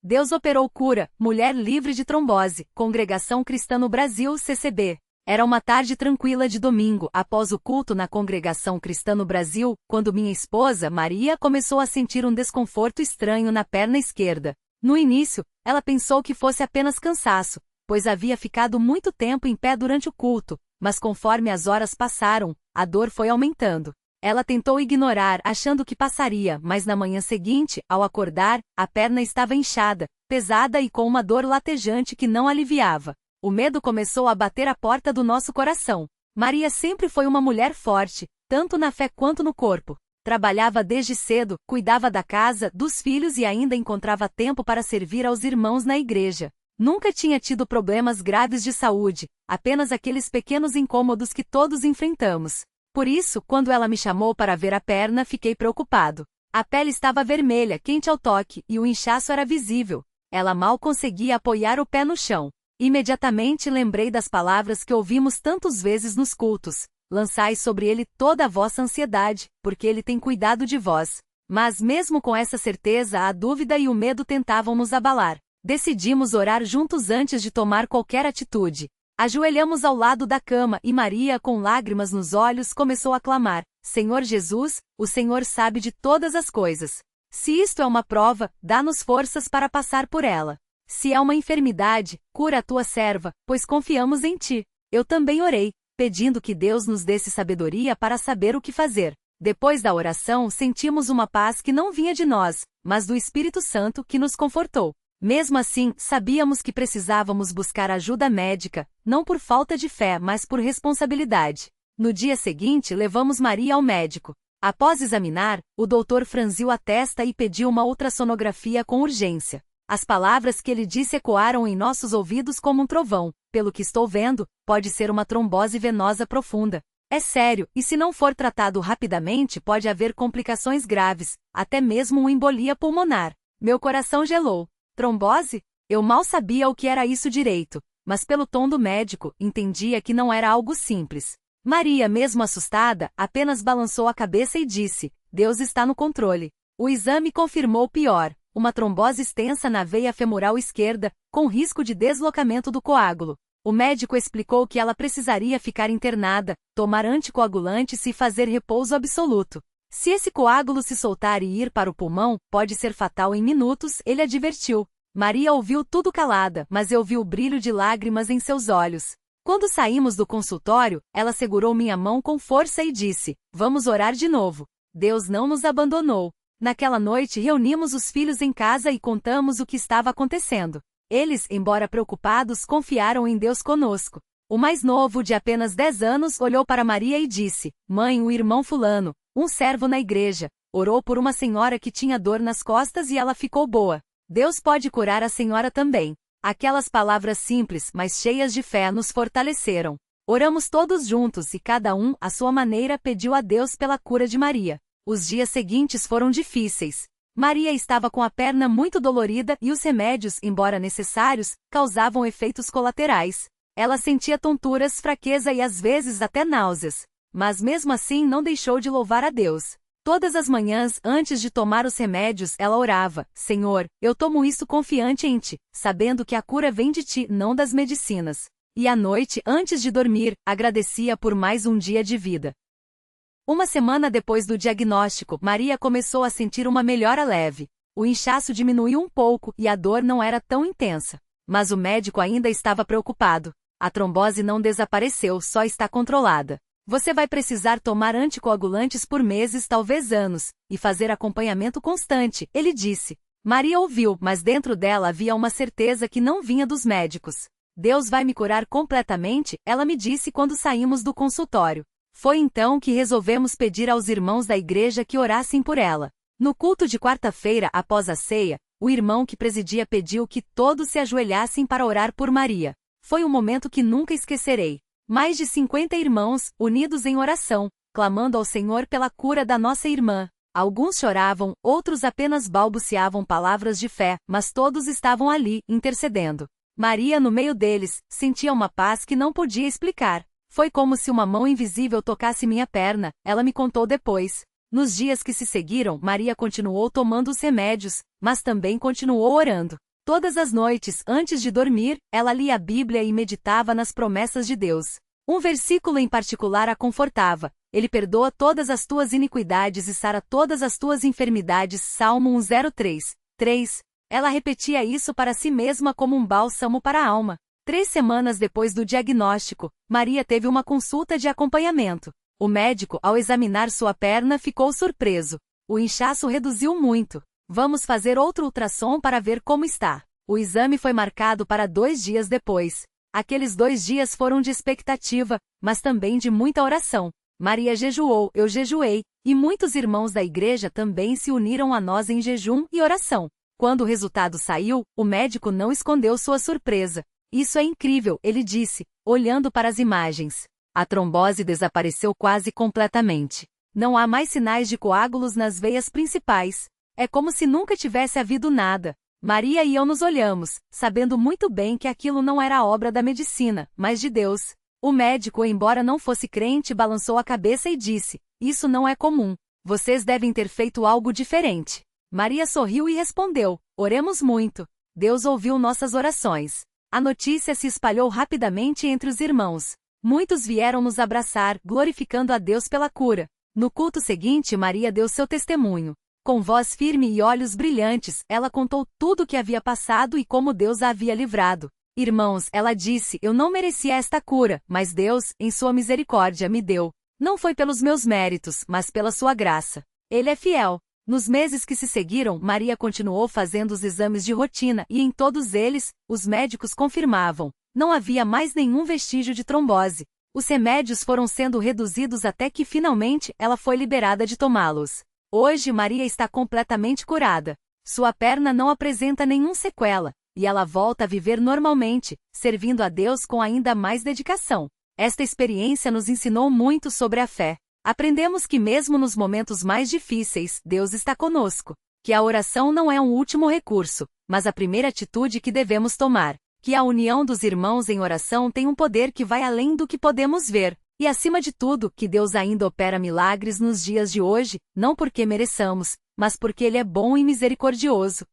Deus operou cura, mulher livre de trombose, Congregação Cristã no Brasil, CCB. Era uma tarde tranquila de domingo, após o culto na Congregação Cristã no Brasil, quando minha esposa, Maria, começou a sentir um desconforto estranho na perna esquerda. No início, ela pensou que fosse apenas cansaço, pois havia ficado muito tempo em pé durante o culto, mas conforme as horas passaram, a dor foi aumentando. Ela tentou ignorar, achando que passaria, mas na manhã seguinte, ao acordar, a perna estava inchada, pesada e com uma dor latejante que não aliviava. O medo começou a bater à porta do nosso coração. Maria sempre foi uma mulher forte, tanto na fé quanto no corpo. Trabalhava desde cedo, cuidava da casa, dos filhos e ainda encontrava tempo para servir aos irmãos na igreja. Nunca tinha tido problemas graves de saúde, apenas aqueles pequenos incômodos que todos enfrentamos. Por isso, quando ela me chamou para ver a perna, fiquei preocupado. A pele estava vermelha, quente ao toque, e o inchaço era visível. Ela mal conseguia apoiar o pé no chão. Imediatamente lembrei das palavras que ouvimos tantas vezes nos cultos: lançai sobre ele toda a vossa ansiedade, porque ele tem cuidado de vós. Mas mesmo com essa certeza, a dúvida e o medo tentavam nos abalar. Decidimos orar juntos antes de tomar qualquer atitude. Ajoelhamos ao lado da cama e Maria, com lágrimas nos olhos, começou a clamar: Senhor Jesus, o Senhor sabe de todas as coisas. Se isto é uma prova, dá-nos forças para passar por ela. Se é uma enfermidade, cura a tua serva, pois confiamos em ti. Eu também orei, pedindo que Deus nos desse sabedoria para saber o que fazer. Depois da oração, sentimos uma paz que não vinha de nós, mas do Espírito Santo que nos confortou. Mesmo assim, sabíamos que precisávamos buscar ajuda médica, não por falta de fé, mas por responsabilidade. No dia seguinte, levamos Maria ao médico. Após examinar, o doutor franziu a testa e pediu uma ultrassonografia com urgência. As palavras que ele disse ecoaram em nossos ouvidos como um trovão: pelo que estou vendo, pode ser uma trombose venosa profunda. É sério, e se não for tratado rapidamente, pode haver complicações graves, até mesmo uma embolia pulmonar. Meu coração gelou. Trombose? Eu mal sabia o que era isso direito, mas pelo tom do médico, entendia que não era algo simples. Maria, mesmo assustada, apenas balançou a cabeça e disse: Deus está no controle. O exame confirmou o pior: uma trombose extensa na veia femoral esquerda, com risco de deslocamento do coágulo. O médico explicou que ela precisaria ficar internada, tomar anticoagulantes e fazer repouso absoluto. Se esse coágulo se soltar e ir para o pulmão, pode ser fatal em minutos, ele advertiu. Maria ouviu tudo calada, mas eu vi o brilho de lágrimas em seus olhos. Quando saímos do consultório, ela segurou minha mão com força e disse: Vamos orar de novo. Deus não nos abandonou. Naquela noite reunimos os filhos em casa e contamos o que estava acontecendo. Eles, embora preocupados, confiaram em Deus conosco. O mais novo, de apenas 10 anos, olhou para Maria e disse: Mãe, o irmão fulano, um servo na igreja, orou por uma senhora que tinha dor nas costas e ela ficou boa. Deus pode curar a senhora também. Aquelas palavras simples, mas cheias de fé, nos fortaleceram. Oramos todos juntos e cada um, à sua maneira, pediu a Deus pela cura de Maria. Os dias seguintes foram difíceis. Maria estava com a perna muito dolorida e os remédios, embora necessários, causavam efeitos colaterais. Ela sentia tonturas, fraqueza e às vezes até náuseas. Mas mesmo assim não deixou de louvar a Deus. Todas as manhãs, antes de tomar os remédios, ela orava: Senhor, eu tomo isso confiante em ti, sabendo que a cura vem de ti, não das medicinas. E à noite, antes de dormir, agradecia por mais um dia de vida. Uma semana depois do diagnóstico, Maria começou a sentir uma melhora leve. O inchaço diminuiu um pouco e a dor não era tão intensa. Mas o médico ainda estava preocupado. A trombose não desapareceu, só está controlada. Você vai precisar tomar anticoagulantes por meses, talvez anos, e fazer acompanhamento constante, ele disse. Maria ouviu, mas dentro dela havia uma certeza que não vinha dos médicos. Deus vai me curar completamente, ela me disse quando saímos do consultório. Foi então que resolvemos pedir aos irmãos da igreja que orassem por ela. No culto de quarta-feira, após a ceia, o irmão que presidia pediu que todos se ajoelhassem para orar por Maria. Foi um momento que nunca esquecerei. Mais de 50 irmãos, unidos em oração, clamando ao Senhor pela cura da nossa irmã. Alguns choravam, outros apenas balbuciavam palavras de fé, mas todos estavam ali, intercedendo. Maria, no meio deles, sentia uma paz que não podia explicar. Foi como se uma mão invisível tocasse minha perna, ela me contou depois. Nos dias que se seguiram, Maria continuou tomando os remédios, mas também continuou orando. Todas as noites, antes de dormir, ela lia a Bíblia e meditava nas promessas de Deus. Um versículo em particular a confortava: Ele perdoa todas as tuas iniquidades e sara todas as tuas enfermidades. Salmo 103, 3. Ela repetia isso para si mesma como um bálsamo para a alma. 3 semanas depois do diagnóstico, Maria teve uma consulta de acompanhamento. O médico, ao examinar sua perna, ficou surpreso. O inchaço reduziu muito. Vamos fazer outro ultrassom para ver como está. O exame foi marcado para 2 dias depois. Aqueles 2 dias foram de expectativa, mas também de muita oração. Maria jejuou, eu jejuei, e muitos irmãos da igreja também se uniram a nós em jejum e oração. Quando o resultado saiu, o médico não escondeu sua surpresa. Isso é incrível, ele disse, olhando para as imagens. A trombose desapareceu quase completamente. Não há mais sinais de coágulos nas veias principais. É como se nunca tivesse havido nada. Maria e eu nos olhamos, sabendo muito bem que aquilo não era obra da medicina, mas de Deus. O médico, embora não fosse crente, balançou a cabeça e disse: Isso não é comum. Vocês devem ter feito algo diferente. Maria sorriu e respondeu: Oremos muito. Deus ouviu nossas orações. A notícia se espalhou rapidamente entre os irmãos. Muitos vieram nos abraçar, glorificando a Deus pela cura. No culto seguinte, Maria deu seu testemunho. Com voz firme e olhos brilhantes, ela contou tudo o que havia passado e como Deus a havia livrado. Irmãos, ela disse, eu não merecia esta cura, mas Deus, em sua misericórdia, me deu. Não foi pelos meus méritos, mas pela sua graça. Ele é fiel. Nos meses que se seguiram, Maria continuou fazendo os exames de rotina e em todos eles, os médicos confirmavam, não havia mais nenhum vestígio de trombose. Os remédios foram sendo reduzidos até que finalmente ela foi liberada de tomá-los. Hoje Maria está completamente curada. Sua perna não apresenta nenhuma sequela, e ela volta a viver normalmente, servindo a Deus com ainda mais dedicação. Esta experiência nos ensinou muito sobre a fé. Aprendemos que mesmo nos momentos mais difíceis, Deus está conosco. Que a oração não é um último recurso, mas a primeira atitude que devemos tomar. Que a união dos irmãos em oração tem um poder que vai além do que podemos ver. E acima de tudo, que Deus ainda opera milagres nos dias de hoje, não porque mereçamos, mas porque Ele é bom e misericordioso.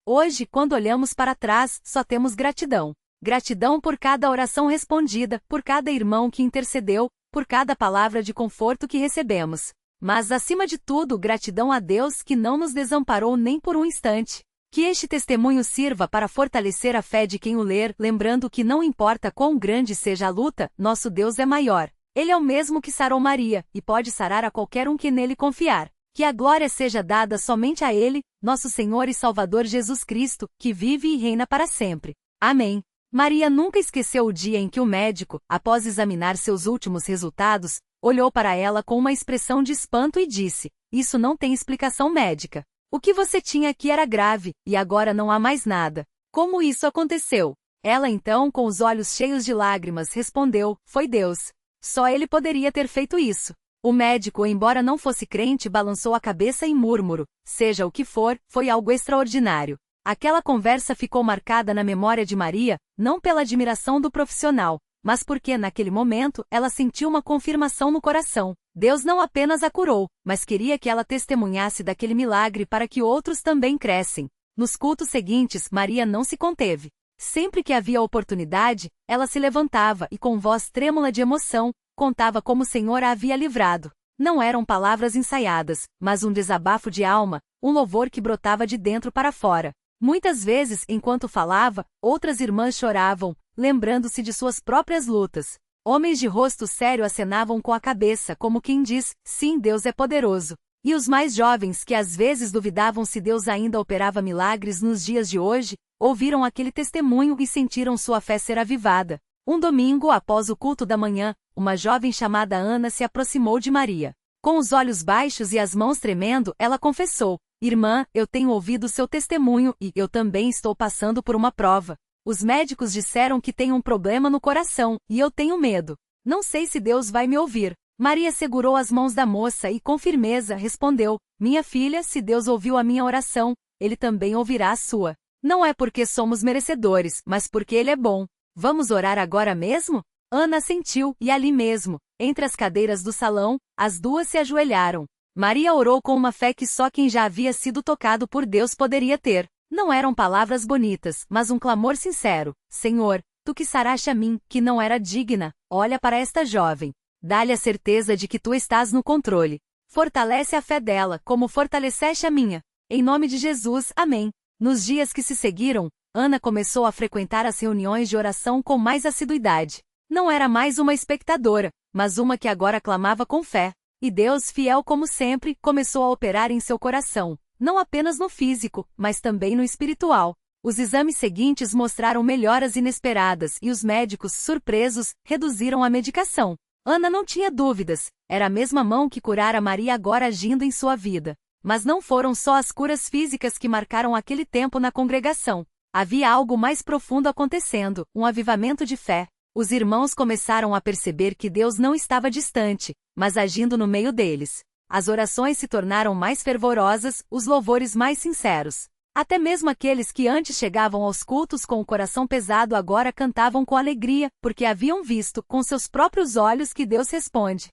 Hoje, quando olhamos para trás, só temos gratidão. Gratidão por cada oração respondida, por cada irmão que intercedeu, por cada palavra de conforto que recebemos. Mas, acima de tudo, gratidão a Deus que não nos desamparou nem por um instante. Que este testemunho sirva para fortalecer a fé de quem o ler, lembrando que não importa quão grande seja a luta, nosso Deus é maior. Ele é o mesmo que sarou Maria, e pode sarar a qualquer um que nele confiar. Que a glória seja dada somente a Ele, nosso Senhor e Salvador Jesus Cristo, que vive e reina para sempre. Amém. Maria nunca esqueceu o dia em que o médico, após examinar seus últimos resultados, olhou para ela com uma expressão de espanto e disse: Isso não tem explicação médica. O que você tinha aqui era grave, e agora não há mais nada. Como isso aconteceu? Ela então, com os olhos cheios de lágrimas, respondeu: Foi Deus. Só Ele poderia ter feito isso. O médico, embora não fosse crente, balançou a cabeça em murmúrio: Seja o que for, foi algo extraordinário. Aquela conversa ficou marcada na memória de Maria, não pela admiração do profissional, mas porque, naquele momento, ela sentiu uma confirmação no coração. Deus não apenas a curou, mas queria que ela testemunhasse daquele milagre para que outros também crescem. Nos cultos seguintes, Maria não se conteve. Sempre que havia oportunidade, ela se levantava e, com voz trêmula de emoção, contava como o Senhor a havia livrado. Não eram palavras ensaiadas, mas um desabafo de alma, um louvor que brotava de dentro para fora. Muitas vezes, enquanto falava, outras irmãs choravam, lembrando-se de suas próprias lutas. Homens de rosto sério acenavam com a cabeça, como quem diz: sim, Deus é poderoso. E os mais jovens, que às vezes duvidavam se Deus ainda operava milagres nos dias de hoje, ouviram aquele testemunho e sentiram sua fé ser avivada. Um domingo, após o culto da manhã, uma jovem chamada Ana se aproximou de Maria. Com os olhos baixos e as mãos tremendo, ela confessou: Irmã, eu tenho ouvido seu testemunho e eu também estou passando por uma prova. Os médicos disseram que tenho um problema no coração, e eu tenho medo. Não sei se Deus vai me ouvir. Maria segurou as mãos da moça e com firmeza respondeu: Minha filha, se Deus ouviu a minha oração, Ele também ouvirá a sua. Não é porque somos merecedores, mas porque Ele é bom. Vamos orar agora mesmo? Ana assentiu, e ali mesmo, entre as cadeiras do salão, as duas se ajoelharam. Maria orou com uma fé que só quem já havia sido tocado por Deus poderia ter. Não eram palavras bonitas, mas um clamor sincero: Senhor, tu que saraste a mim, que não era digna, olha para esta jovem. Dá-lhe a certeza de que tu estás no controle. Fortalece a fé dela, como fortaleceste a minha. Em nome de Jesus, amém. Nos dias que se seguiram, Ana começou a frequentar as reuniões de oração com mais assiduidade. Não era mais uma espectadora, mas uma que agora clamava com fé. E Deus, fiel como sempre, começou a operar em seu coração, não apenas no físico, mas também no espiritual. Os exames seguintes mostraram melhoras inesperadas e os médicos, surpresos, reduziram a medicação. Ana não tinha dúvidas, era a mesma mão que curara Maria agora agindo em sua vida. Mas não foram só as curas físicas que marcaram aquele tempo na congregação. Havia algo mais profundo acontecendo, um avivamento de fé. Os irmãos começaram a perceber que Deus não estava distante, mas agindo no meio deles. As orações se tornaram mais fervorosas, os louvores mais sinceros. Até mesmo aqueles que antes chegavam aos cultos com o coração pesado agora cantavam com alegria, porque haviam visto com seus próprios olhos que Deus responde.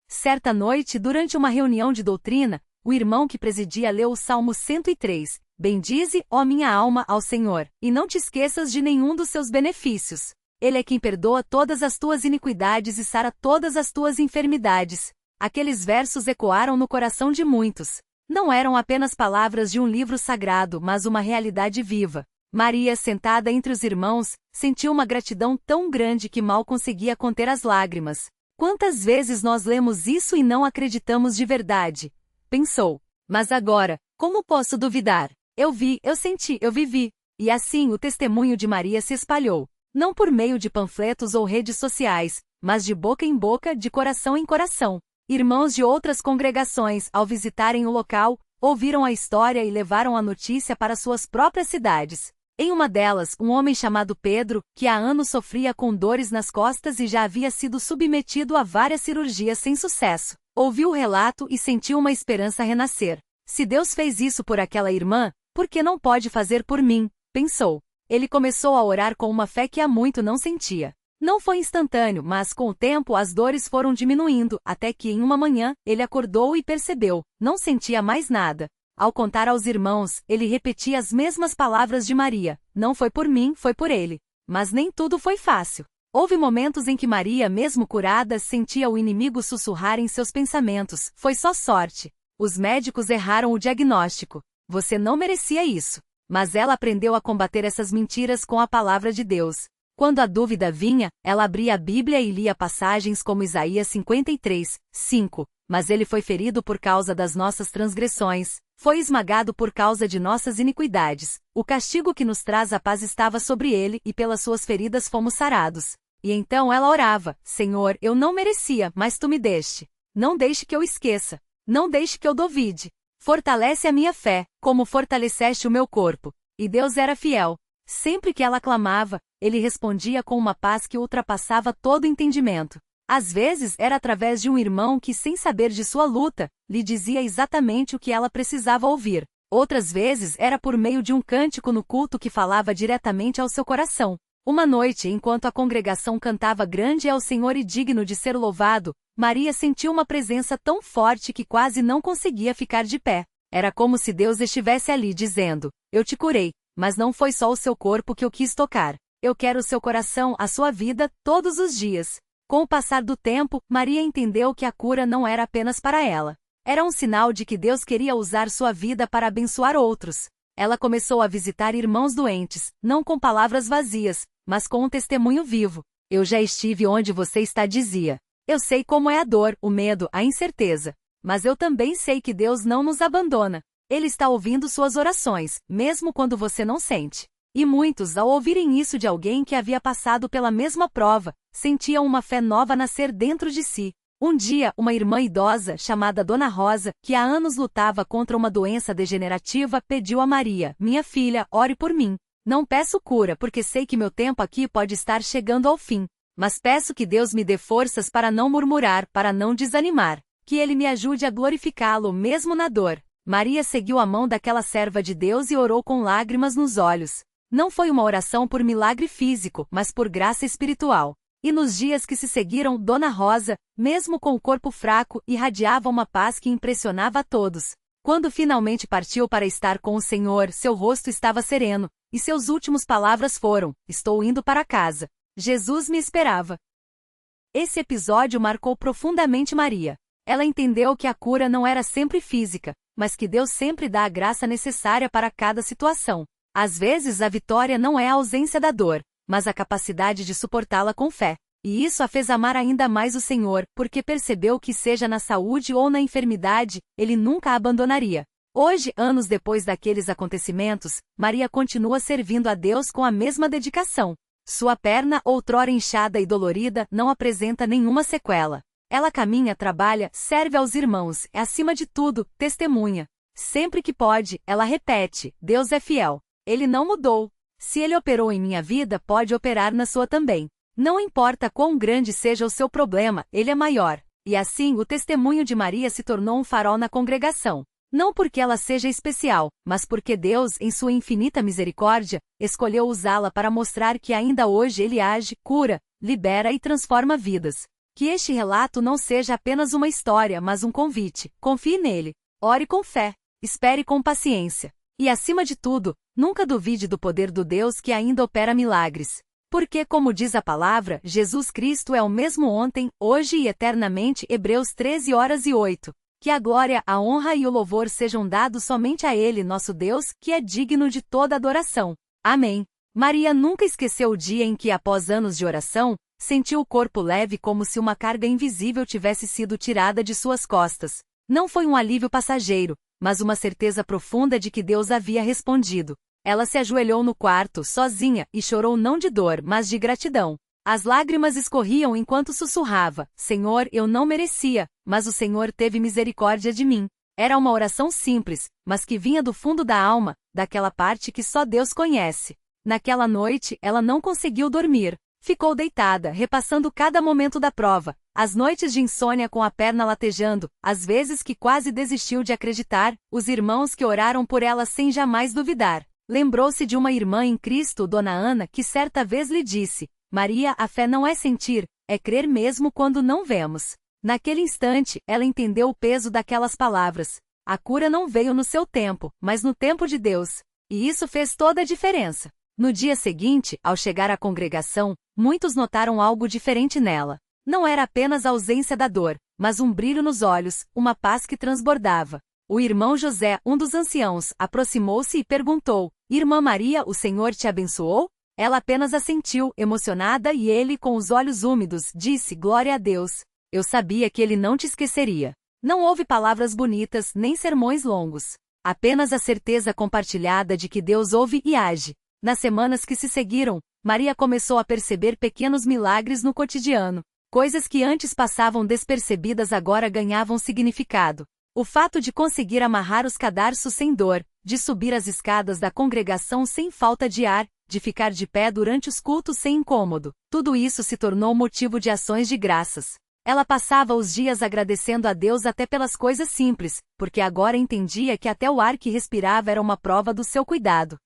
Certa noite, durante uma reunião de doutrina, o irmão que presidia leu o Salmo 103, Bendize, ó minha alma, ao Senhor, e não te esqueças de nenhum dos seus benefícios. Ele é quem perdoa todas as tuas iniquidades e sara todas as tuas enfermidades. Aqueles versos ecoaram no coração de muitos. Não eram apenas palavras de um livro sagrado, mas uma realidade viva. Maria, sentada entre os irmãos, sentiu uma gratidão tão grande que mal conseguia conter as lágrimas. Quantas vezes nós lemos isso e não acreditamos de verdade? Pensou. Mas agora, como posso duvidar? Eu vi, eu senti, eu vivi. E assim o testemunho de Maria se espalhou. Não por meio de panfletos ou redes sociais, mas de boca em boca, de coração em coração. Irmãos de outras congregações, ao visitarem o local, ouviram a história e levaram a notícia para suas próprias cidades. Em uma delas, um homem chamado Pedro, que há anos sofria com dores nas costas e já havia sido submetido a várias cirurgias sem sucesso, ouviu o relato e sentiu uma esperança renascer. Se Deus fez isso por aquela irmã, por que não pode fazer por mim? Pensou. Ele começou a orar com uma fé que há muito não sentia. Não foi instantâneo, mas com o tempo as dores foram diminuindo, até que em uma manhã, ele acordou e percebeu, não sentia mais nada. Ao contar aos irmãos, ele repetia as mesmas palavras de Maria: não foi por mim, foi por ele. Mas nem tudo foi fácil. Houve momentos em que Maria, mesmo curada, sentia o inimigo sussurrar em seus pensamentos: foi só sorte. Os médicos erraram o diagnóstico. Você não merecia isso. Mas ela aprendeu a combater essas mentiras com a palavra de Deus. Quando a dúvida vinha, ela abria a Bíblia e lia passagens como Isaías 53, 5. Mas ele foi ferido por causa das nossas transgressões, foi esmagado por causa de nossas iniquidades. O castigo que nos traz a paz estava sobre ele e pelas suas feridas fomos sarados. E então ela orava: Senhor, eu não merecia, mas tu me deste. Não deixe que eu esqueça. Não deixe que eu duvide. Fortalece a minha fé, como fortaleceste o meu corpo. E Deus era fiel. Sempre que ela clamava, ele respondia com uma paz que ultrapassava todo entendimento. Às vezes era através de um irmão que, sem saber de sua luta, lhe dizia exatamente o que ela precisava ouvir. Outras vezes era por meio de um cântico no culto que falava diretamente ao seu coração. Uma noite, enquanto a congregação cantava Grande é o Senhor e digno de ser louvado, Maria sentiu uma presença tão forte que quase não conseguia ficar de pé. Era como se Deus estivesse ali dizendo: eu te curei, mas não foi só o seu corpo que eu quis tocar. Eu quero o seu coração, a sua vida, todos os dias. Com o passar do tempo, Maria entendeu que a cura não era apenas para ela. Era um sinal de que Deus queria usar sua vida para abençoar outros. Ela começou a visitar irmãos doentes, não com palavras vazias, mas com um testemunho vivo. Eu já estive onde você está, dizia. Eu sei como é a dor, o medo, a incerteza. Mas eu também sei que Deus não nos abandona. Ele está ouvindo suas orações, mesmo quando você não sente. E muitos, ao ouvirem isso de alguém que havia passado pela mesma prova, sentiam uma fé nova nascer dentro de si. Um dia, uma irmã idosa, chamada Dona Rosa, que há anos lutava contra uma doença degenerativa, pediu a Maria: minha filha, ore por mim. Não peço cura porque sei que meu tempo aqui pode estar chegando ao fim. Mas peço que Deus me dê forças para não murmurar, para não desanimar. Que Ele me ajude a glorificá-lo mesmo na dor. Maria seguiu a mão daquela serva de Deus e orou com lágrimas nos olhos. Não foi uma oração por milagre físico, mas por graça espiritual. E nos dias que se seguiram, Dona Rosa, mesmo com o corpo fraco, irradiava uma paz que impressionava a todos. Quando finalmente partiu para estar com o Senhor, seu rosto estava sereno, e seus últimas palavras foram: "Estou indo para casa. Jesus me esperava." Esse episódio marcou profundamente Maria. Ela entendeu que a cura não era sempre física, mas que Deus sempre dá a graça necessária para cada situação. Às vezes a vitória não é a ausência da dor, mas a capacidade de suportá-la com fé. E isso a fez amar ainda mais o Senhor, porque percebeu que seja na saúde ou na enfermidade, Ele nunca a abandonaria. Hoje, anos depois daqueles acontecimentos, Maria continua servindo a Deus com a mesma dedicação. Sua perna, outrora inchada e dolorida, não apresenta nenhuma sequela. Ela caminha, trabalha, serve aos irmãos, é acima de tudo, testemunha. Sempre que pode, ela repete: "Deus é fiel. Ele não mudou. Se Ele operou em minha vida, pode operar na sua também. Não importa quão grande seja o seu problema, Ele é maior." E assim, o testemunho de Maria se tornou um farol na congregação. Não porque ela seja especial, mas porque Deus, em sua infinita misericórdia, escolheu usá-la para mostrar que ainda hoje Ele age, cura, libera e transforma vidas. Que este relato não seja apenas uma história, mas um convite. Confie nele. Ore com fé. Espere com paciência. E acima de tudo, nunca duvide do poder do Deus que ainda opera milagres. Porque, como diz a palavra, Jesus Cristo é o mesmo ontem, hoje e eternamente. Hebreus 13:08. Que a glória, a honra e o louvor sejam dados somente a Ele, nosso Deus, que é digno de toda adoração. Amém. Maria nunca esqueceu o dia em que, após anos de oração, sentiu o corpo leve como se uma carga invisível tivesse sido tirada de suas costas. Não foi um alívio passageiro, mas uma certeza profunda de que Deus havia respondido. Ela se ajoelhou no quarto, sozinha, e chorou não de dor, mas de gratidão. As lágrimas escorriam enquanto sussurrava: "Senhor, eu não merecia, mas o Senhor teve misericórdia de mim." Era uma oração simples, mas que vinha do fundo da alma, daquela parte que só Deus conhece. Naquela noite, ela não conseguiu dormir. Ficou deitada, repassando cada momento da prova, as noites de insônia com a perna latejando, as vezes que quase desistiu de acreditar, os irmãos que oraram por ela sem jamais duvidar. Lembrou-se de uma irmã em Cristo, Dona Ana, que certa vez lhe disse: "Maria, a fé não é sentir, é crer mesmo quando não vemos." Naquele instante, ela entendeu o peso daquelas palavras. A cura não veio no seu tempo, mas no tempo de Deus. E isso fez toda a diferença. No dia seguinte, ao chegar à congregação, muitos notaram algo diferente nela. Não era apenas a ausência da dor, mas um brilho nos olhos, uma paz que transbordava. O irmão José, um dos anciãos, aproximou-se e perguntou: "Irmã Maria, o Senhor te abençoou?" Ela apenas assentiu, emocionada, e ele, com os olhos úmidos, disse: "Glória a Deus. Eu sabia que Ele não te esqueceria." Não houve palavras bonitas, nem sermões longos. Apenas a certeza compartilhada de que Deus ouve e age. Nas semanas que se seguiram, Maria começou a perceber pequenos milagres no cotidiano. Coisas que antes passavam despercebidas agora ganhavam significado. O fato de conseguir amarrar os cadarços sem dor, de subir as escadas da congregação sem falta de ar, de ficar de pé durante os cultos sem incômodo, tudo isso se tornou motivo de ações de graças. Ela passava os dias agradecendo a Deus até pelas coisas simples, porque agora entendia que até o ar que respirava era uma prova do seu cuidado.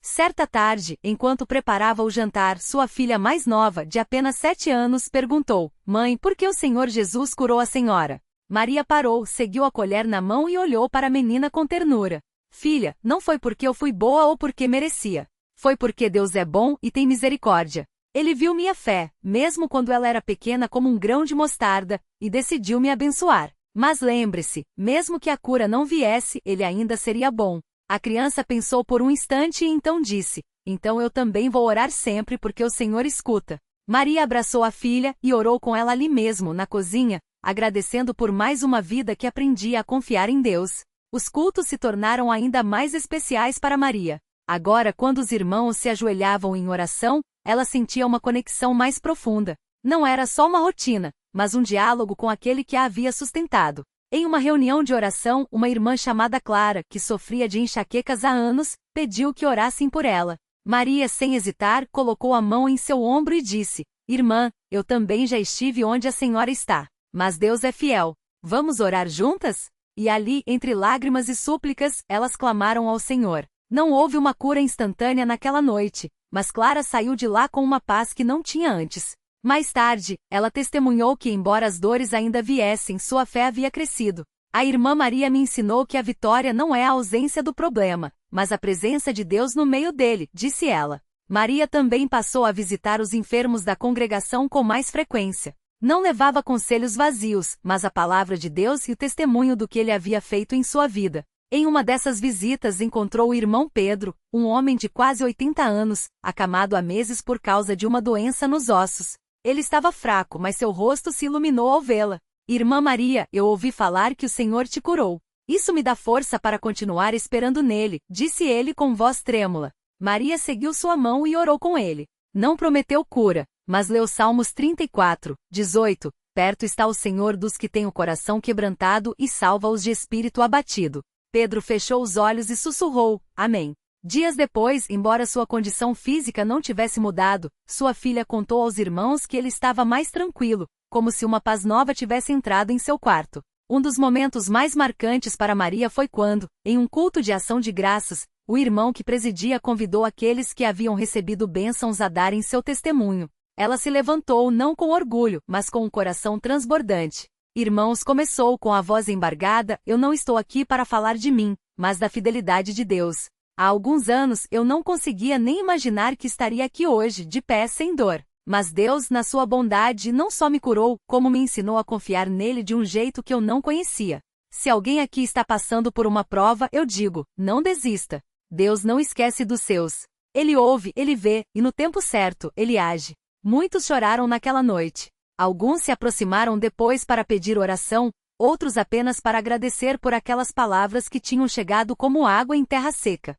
Certa tarde, enquanto preparava o jantar, sua filha mais nova, de apenas 7 anos, perguntou: "Mãe, por que o Senhor Jesus curou a senhora?" Maria parou, seguiu a colher na mão e olhou para a menina com ternura. "Filha, não foi porque eu fui boa ou porque merecia. Foi porque Deus é bom e tem misericórdia. Ele viu minha fé, mesmo quando ela era pequena como um grão de mostarda, e decidiu me abençoar. Mas lembre-se, mesmo que a cura não viesse, Ele ainda seria bom." A criança pensou por um instante e então disse: "Então eu também vou orar sempre porque o Senhor escuta." Maria abraçou a filha e orou com ela ali mesmo, na cozinha, agradecendo por mais uma vida que aprendia a confiar em Deus. Os cultos se tornaram ainda mais especiais para Maria. Agora, quando os irmãos se ajoelhavam em oração, ela sentia uma conexão mais profunda. Não era só uma rotina, mas um diálogo com aquele que a havia sustentado. Em uma reunião de oração, uma irmã chamada Clara, que sofria de enxaquecas há anos, pediu que orassem por ela. Maria, sem hesitar, colocou a mão em seu ombro e disse: "Irmã, eu também já estive onde a senhora está. Mas Deus é fiel. Vamos orar juntas?" E ali, entre lágrimas e súplicas, elas clamaram ao Senhor. Não houve uma cura instantânea naquela noite, mas Clara saiu de lá com uma paz que não tinha antes. Mais tarde, ela testemunhou que, embora as dores ainda viessem, sua fé havia crescido. A irmã Maria me ensinou que a vitória não é a ausência do problema, mas a presença de Deus no meio dele, disse ela. Maria também passou a visitar os enfermos da congregação com mais frequência. Não levava conselhos vazios, mas a palavra de Deus e o testemunho do que ele havia feito em sua vida. Em uma dessas visitas encontrou o irmão Pedro, um homem de quase 80 anos, acamado há meses por causa de uma doença nos ossos. Ele estava fraco, mas seu rosto se iluminou ao vê-la. Irmã Maria, eu ouvi falar que o Senhor te curou. Isso me dá força para continuar esperando nele, disse ele com voz trêmula. Maria seguiu sua mão e orou com ele. Não prometeu cura, mas leu Salmos 34, 18. Perto está o Senhor dos que têm o coração quebrantado e salva-os de espírito abatido. Pedro fechou os olhos e sussurrou, Amém. Dias depois, embora sua condição física não tivesse mudado, sua filha contou aos irmãos que ele estava mais tranquilo, como se uma paz nova tivesse entrado em seu quarto. Um dos momentos mais marcantes para Maria foi quando, em um culto de ação de graças, o irmão que presidia convidou aqueles que haviam recebido bênçãos a darem seu testemunho. Ela se levantou não com orgulho, mas com um coração transbordante. Irmãos, começou com a voz embargada, eu não estou aqui para falar de mim, mas da fidelidade de Deus. Há alguns anos eu não conseguia nem imaginar que estaria aqui hoje, de pé sem dor. Mas Deus, na sua bondade, não só me curou, como me ensinou a confiar nele de um jeito que eu não conhecia. Se alguém aqui está passando por uma prova, eu digo, não desista. Deus não esquece dos seus. Ele ouve, ele vê, e no tempo certo, ele age. Muitos choraram naquela noite. Alguns se aproximaram depois para pedir oração, outros apenas para agradecer por aquelas palavras que tinham chegado como água em terra seca.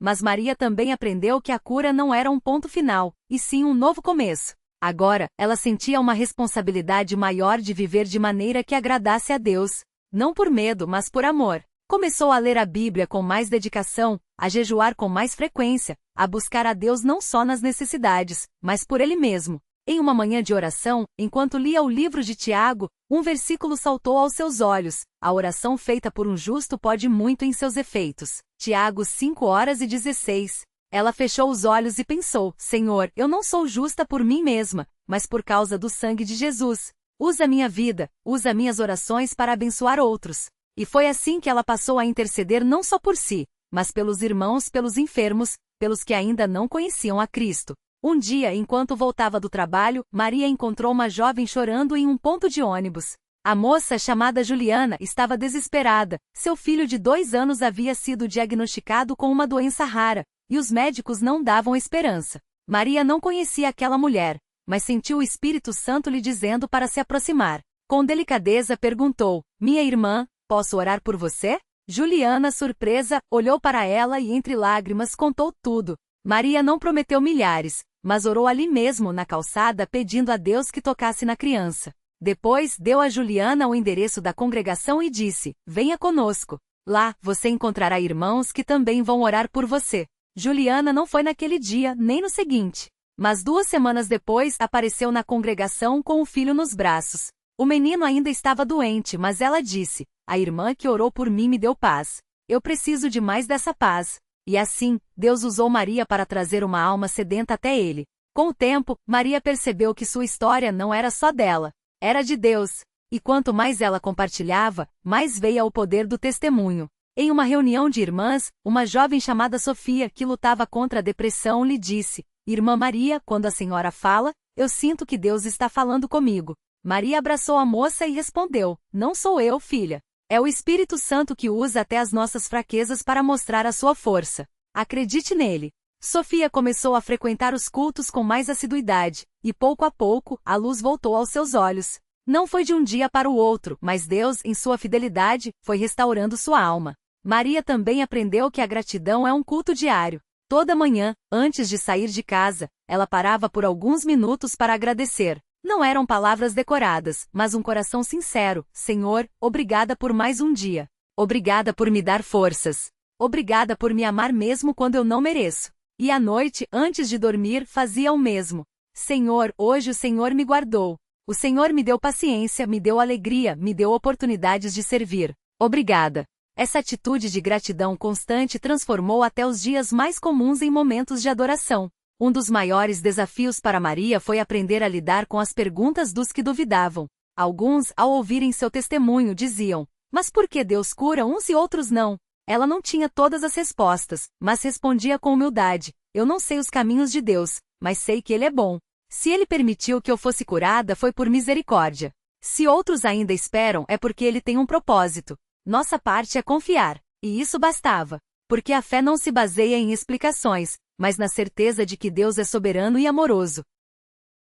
Mas Maria também aprendeu que a cura não era um ponto final, e sim um novo começo. Agora, ela sentia uma responsabilidade maior de viver de maneira que agradasse a Deus. Não por medo, mas por amor. Começou a ler a Bíblia com mais dedicação, a jejuar com mais frequência, a buscar a Deus não só nas necessidades, mas por Ele mesmo. Em uma manhã de oração, enquanto lia o livro de Tiago, um versículo saltou aos seus olhos. A oração feita por um justo pode muito em seus efeitos. Tiago 5:16. Ela fechou os olhos e pensou, Senhor, eu não sou justa por mim mesma, mas por causa do sangue de Jesus. Usa minha vida, usa minhas orações para abençoar outros. E foi assim que ela passou a interceder não só por si, mas pelos irmãos, pelos enfermos, pelos que ainda não conheciam a Cristo. Um dia, enquanto voltava do trabalho, Maria encontrou uma jovem chorando em um ponto de ônibus. A moça, chamada Juliana, estava desesperada. Seu filho de 2 anos havia sido diagnosticado com uma doença rara, e os médicos não davam esperança. Maria não conhecia aquela mulher, mas sentiu o Espírito Santo lhe dizendo para se aproximar. Com delicadeza perguntou, minha irmã, posso orar por você? Juliana, surpresa, olhou para ela e entre lágrimas contou tudo. Maria não prometeu milhares, mas orou ali mesmo na calçada pedindo a Deus que tocasse na criança. Depois, deu a Juliana o endereço da congregação e disse, venha conosco. Lá, você encontrará irmãos que também vão orar por você. Juliana não foi naquele dia, nem no seguinte. Mas 2 semanas depois, apareceu na congregação com o filho nos braços. O menino ainda estava doente, mas ela disse, a irmã que orou por mim me deu paz. Eu preciso de mais dessa paz. E assim, Deus usou Maria para trazer uma alma sedenta até ele. Com o tempo, Maria percebeu que sua história não era só dela, era de Deus. E quanto mais ela compartilhava, mais veio o poder do testemunho. Em uma reunião de irmãs, uma jovem chamada Sofia, que lutava contra a depressão, lhe disse, Irmã Maria, quando a senhora fala, eu sinto que Deus está falando comigo. Maria abraçou a moça e respondeu, não sou eu, filha. É o Espírito Santo que usa até as nossas fraquezas para mostrar a sua força. Acredite nele. Sofia começou a frequentar os cultos com mais assiduidade, e pouco a pouco, a luz voltou aos seus olhos. Não foi de um dia para o outro, mas Deus, em sua fidelidade, foi restaurando sua alma. Maria também aprendeu que a gratidão é um culto diário. Toda manhã, antes de sair de casa, ela parava por alguns minutos para agradecer. Não eram palavras decoradas, mas um coração sincero. Senhor, obrigada por mais um dia. Obrigada por me dar forças. Obrigada por me amar mesmo quando eu não mereço. E à noite, antes de dormir, fazia o mesmo. Senhor, hoje o Senhor me guardou. O Senhor me deu paciência, me deu alegria, me deu oportunidades de servir. Obrigada. Essa atitude de gratidão constante transformou até os dias mais comuns em momentos de adoração. Um dos maiores desafios para Maria foi aprender a lidar com as perguntas dos que duvidavam. Alguns, ao ouvirem seu testemunho, diziam, Mas por que Deus cura uns e outros não? Ela não tinha todas as respostas, mas respondia com humildade: eu não sei os caminhos de Deus, mas sei que Ele é bom. Se Ele permitiu que eu fosse curada foi por misericórdia. Se outros ainda esperam é porque Ele tem um propósito. Nossa parte é confiar, e isso bastava. Porque a fé não se baseia em explicações, mas na certeza de que Deus é soberano e amoroso.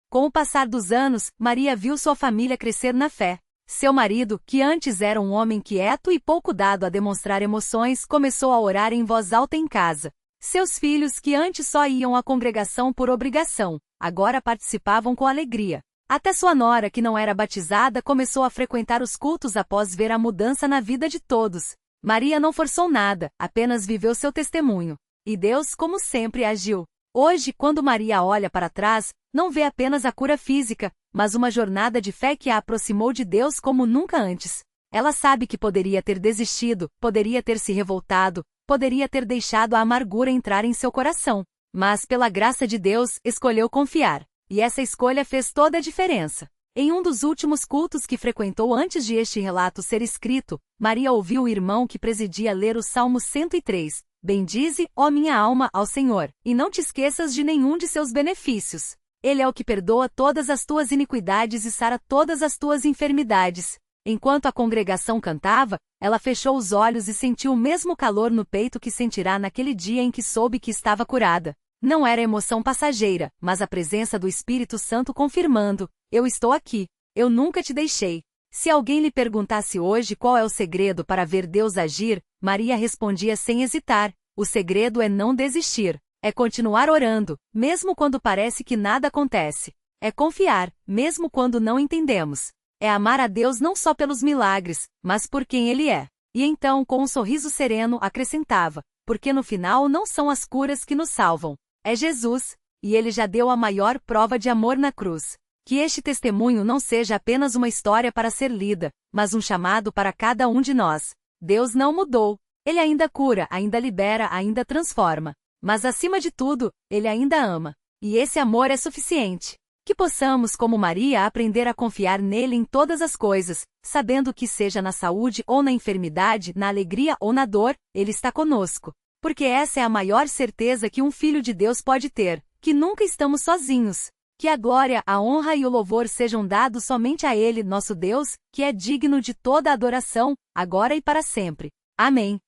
Com o passar dos anos, Maria viu sua família crescer na fé. Seu marido, que antes era um homem quieto e pouco dado a demonstrar emoções, começou a orar em voz alta em casa. Seus filhos, que antes só iam à congregação por obrigação, agora participavam com alegria. Até sua nora, que não era batizada, começou a frequentar os cultos após ver a mudança na vida de todos. Maria não forçou nada, apenas viveu seu testemunho. E Deus, como sempre, agiu. Hoje, quando Maria olha para trás, não vê apenas a cura física, mas uma jornada de fé que a aproximou de Deus como nunca antes. Ela sabe que poderia ter desistido, poderia ter se revoltado, poderia ter deixado a amargura entrar em seu coração. Mas, pela graça de Deus, escolheu confiar. E essa escolha fez toda a diferença. Em um dos últimos cultos que frequentou antes de este relato ser escrito, Maria ouviu o irmão que presidia ler o Salmo 103. Bendize, ó minha alma, ao Senhor, e não te esqueças de nenhum de seus benefícios. Ele é o que perdoa todas as tuas iniquidades e sara todas as tuas enfermidades. Enquanto a congregação cantava, ela fechou os olhos e sentiu o mesmo calor no peito que sentirá naquele dia em que soube que estava curada. Não era emoção passageira, mas a presença do Espírito Santo confirmando: eu estou aqui, eu nunca te deixei. Se alguém lhe perguntasse hoje qual é o segredo para ver Deus agir, Maria respondia sem hesitar: o segredo é não desistir. É continuar orando, mesmo quando parece que nada acontece. É confiar, mesmo quando não entendemos. É amar a Deus não só pelos milagres, mas por quem Ele é. E então, com um sorriso sereno, acrescentava: porque no final não são as curas que nos salvam. É Jesus, e Ele já deu a maior prova de amor na cruz. Que este testemunho não seja apenas uma história para ser lida, mas um chamado para cada um de nós. Deus não mudou. Ele ainda cura, ainda libera, ainda transforma. Mas acima de tudo, Ele ainda ama. E esse amor é suficiente. Que possamos, como Maria, aprender a confiar nele em todas as coisas, sabendo que seja na saúde ou na enfermidade, na alegria ou na dor, Ele está conosco. Porque essa é a maior certeza que um filho de Deus pode ter, que nunca estamos sozinhos. Que a glória, a honra e o louvor sejam dados somente a Ele, nosso Deus, que é digno de toda a adoração, agora e para sempre. Amém.